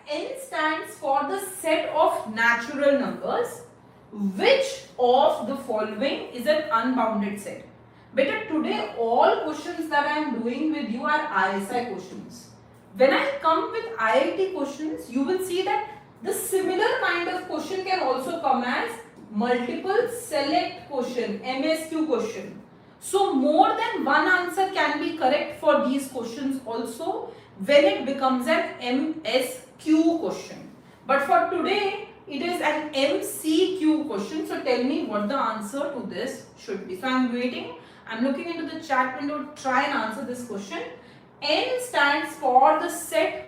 n stands for the set of natural numbers. Which of the following is an unbounded set? Better today all questions that I am doing with you are ISI questions. When I come with IIT questions, you will see that the similar kind of question can also come as multiple select question, MSQ question. So more than one answer can be correct for these questions also when it becomes an MSQ question. But for today, it is an MCQ question. So tell me what the answer to this should be. So I am waiting. I am looking into the chat window to try and answer this question. N stands for the set .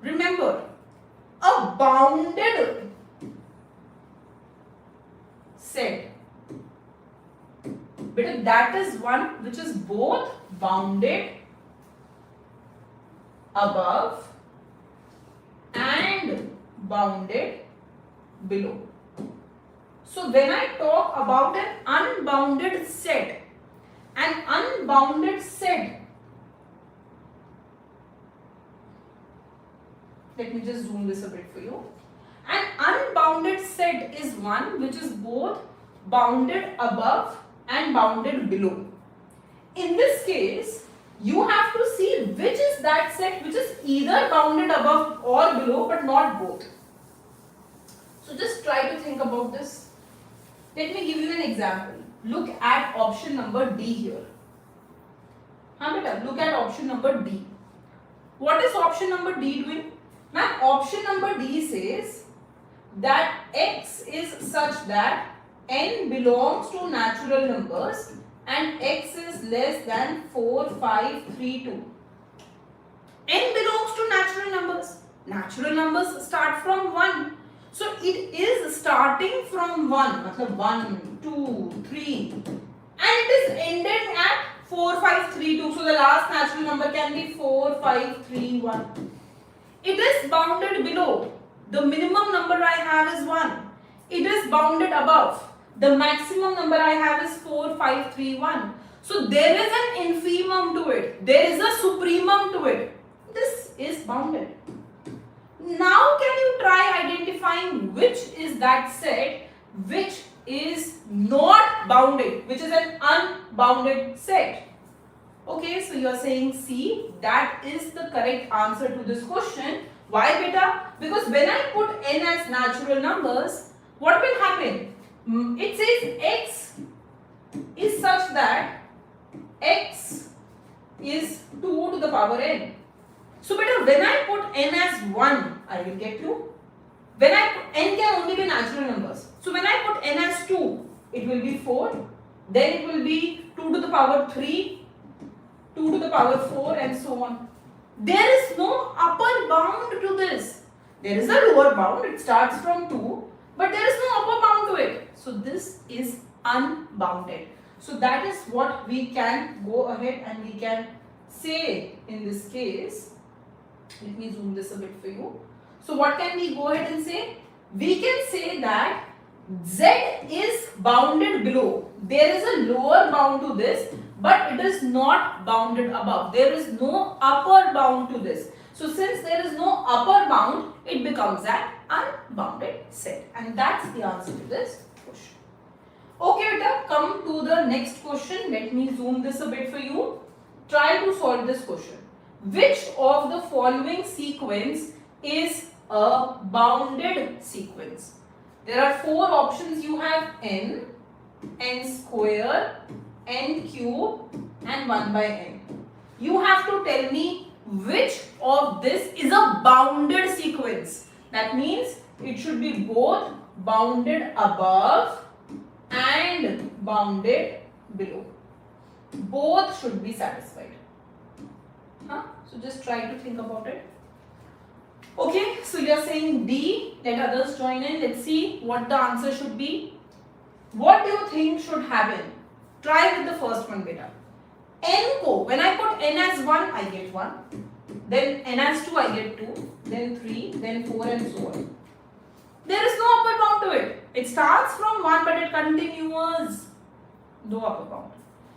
Remember, a bounded set, but that is one which is both bounded above and bounded below. So when I talk about an unbounded set, let me just zoom this a bit for you. An unbounded set is one which is both bounded above and bounded below. In this case, you have to see which is that set which is either bounded above or below but not both. So just try to think about this. Let me give you an example. Look at option number D here. Look at option number D. What is option number D doing? Now option number D says that x is such that n belongs to natural numbers and x is less than 4, 5, 3, 2. N belongs to natural numbers. Natural numbers start from 1. So it is starting from 1. 1, 2, 3. And it is ending at 4, 5, 3, 2. So the last natural number can be 4, 5, 3, 1. It is bounded below. The minimum number I have is 1. It is bounded above. The maximum number I have is 4, 5, 3, 1. So there is an infimum to it. There is a supremum to it. This is bounded. Now can you try identifying which is that set which is not bounded, which is an unbounded set? Okay, so you are saying C, that is the correct answer to this question. Why beta? Because when I put n as natural numbers, what will happen? It says x is such that x is 2 to the power n. So beta, when I put n as 1, I will get 2. When I put n can only be natural numbers. So when I put n as 2, it will be 4. Then it will be 2 to the power 3. 2 to the power 4 and so on. There is no upper bound to this. There is a lower bound, it starts from 2, but there is no upper bound to it. So this is unbounded. So that is what we can go ahead and we can say in this case. Let me zoom this a bit for you. So what can we go ahead and say? We can say that Z is bounded below. There is a lower bound to this, but it is not bounded above. There is no upper bound to this. So since there is no upper bound, it becomes an unbounded set. And that's the answer to this question. Okay, beta, come to the next question. Let me zoom this a bit for you. Try to solve this question. Which of the following sequence is a bounded sequence? There are 4 options. You have n, n square, n cube and 1 by n. You have to tell me which of this is a bounded sequence. That means it should be both bounded above and bounded below. Both should be satisfied. So just try to think about it. Okay, so you are saying D. Let others join in. Let's see what the answer should be. What do you think should happen? Try with the first one, beta. N ko, when I put n as 1, I get 1. Then n as 2, I get 2. Then 3, then 4 and so on. There is no upper bound to it. It starts from 1 but it continues. दो upper bound.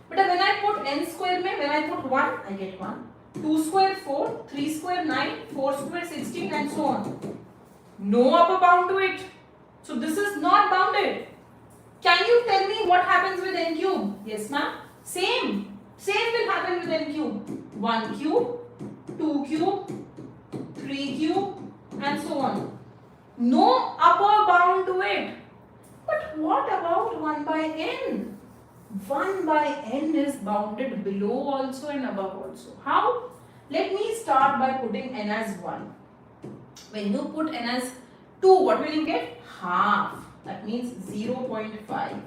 But when I put n square में, when I put 1, I get 1. 2 square 4, 3 square 9, 4 square 16 and so on. No upper bound to it. So this is not bounded. Can you tell me what happens with n cube? Yes ma'am. Same will happen with n cube. 1 cube, 2 cube, 3 cube and so on. No upper bound to it. But what about 1 by n? 1 by n is bounded below also and above also. How? Let me start by putting n as 1. When you put n as 2, what will you get? Half. That means 0.5.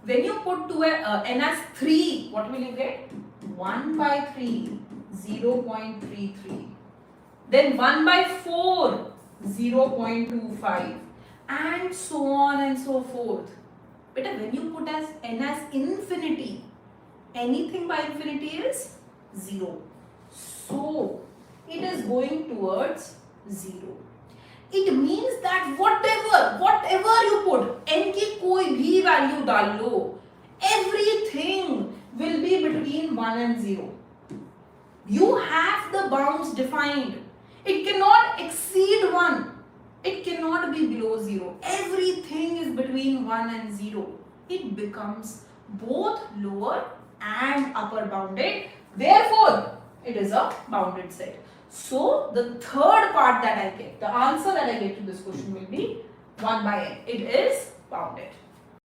When you put n as 3, what will you get? 1 by 3, 0.33. Then 1 by 4, 0.25. And so on and so forth. But when you put as n as infinity, anything by infinity is 0. So, it is going towards 0. It means that whatever you put, n की कोई भी value डाल लो, everything will be between 1 and 0. You have the bounds defined. It cannot exceed 1. It cannot be below 0. Everything is between 1 and 0. It becomes both lower and upper bounded. Therefore, it is a bounded set. So, the third part that I get, the answer that I get to this question will be 1 by n. It is bounded.